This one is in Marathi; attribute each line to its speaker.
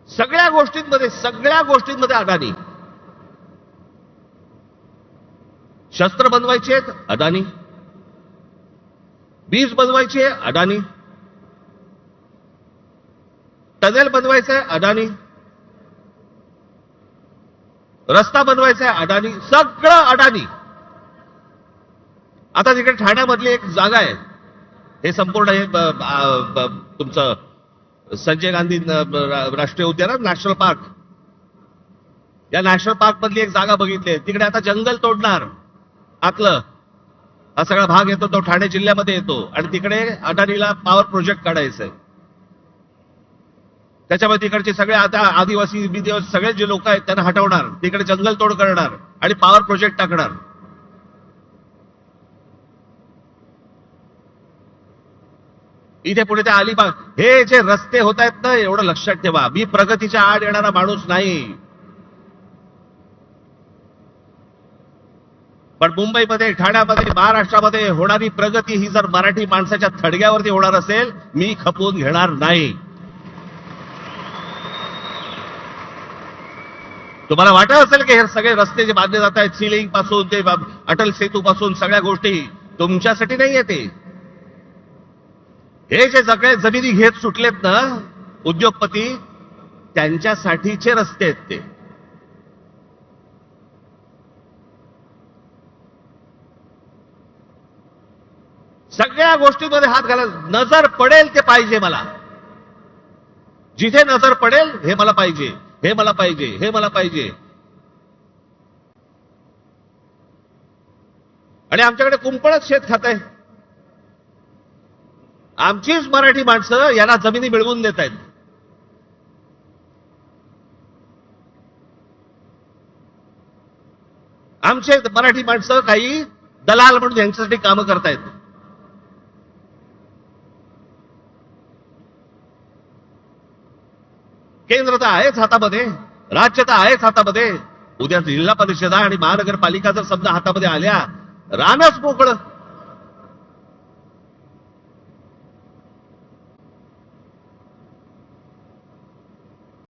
Speaker 1: सगळ्या गोष्टींमध्ये अदानी. शस्त्र बनवायचे अदानी, बीज बनवायचे अदानी, टनेल बनवायचंय अदानी, रस्ता बनवायचा आहे अदानी, सगळं अदानी. आता तिकडे ठाण्यामधली एक जागा आहे, हे संपूर्ण हे तुमचं संजय गांधी राष्ट्रीय उद्यान, नॅशनल पार्क. या नॅशनल पार्क मधली एक जागा बघितली, तिकडे आता जंगल तोडणार. आतलं हा सगळा भाग येतो तो ठाणे जिल्ह्यामध्ये येतो आणि तिकडे अदानीला पॉवर प्रोजेक्ट काढायचंय. त्याच्यामुळे तिकडचे सगळे आता आदिवासी बिदिवासी सगळे जे लोक आहेत त्यांना हटवणार, तिकडे जंगल तोड करणार आणि पॉवर प्रोजेक्ट टाकणार. इथे पुढे त्या अलिबाग हे जे रस्ते होत आहेत ना, एवढं लक्षात ठेवा, मी प्रगतीच्या आड येणारा माणूस नाही. पण मुंबईमध्ये, ठाण्यामध्ये, महाराष्ट्रामध्ये होणारी प्रगती ही जर मराठी माणसाच्या थडग्यावरती होणार असेल, मी खपवून घेणार नाही. तुम्हाला वाटत असेल की हे सगळे रस्ते जे बांधले जात आहेत, सिलिंग पासून ते अटल सेतू पासून सगळ्या गोष्टी तुमच्यासाठी नाही येते. हे जे सगळे जमिनी घेत सुटलेत ना उद्योगपती, त्यांच्यासाठीचे रस्ते आहेत ते. सगळ्या गोष्टींमध्ये हात घाला. नजर पडेल ते पाहिजे मला. जिथे नजर पडेल हे मला पाहिजे, हे मला पाहिजे, हे मला पाहिजे. आणि आमच्याकडे कुंपणच शेत खात आहे. आमचीच मराठी माणसं यांना जमिनी मिळवून देत आहेत. आमचे मराठी माणसं काही दलाल म्हणून यांच्यासाठी कामं करतायत. केंद्र तर आहेच हातामध्ये, राज्य तर आहेच हातामध्ये. उद्या जिल्हा परिषदा आणि महानगरपालिका जर समजा हातामध्ये आल्या, रानच मोकळं.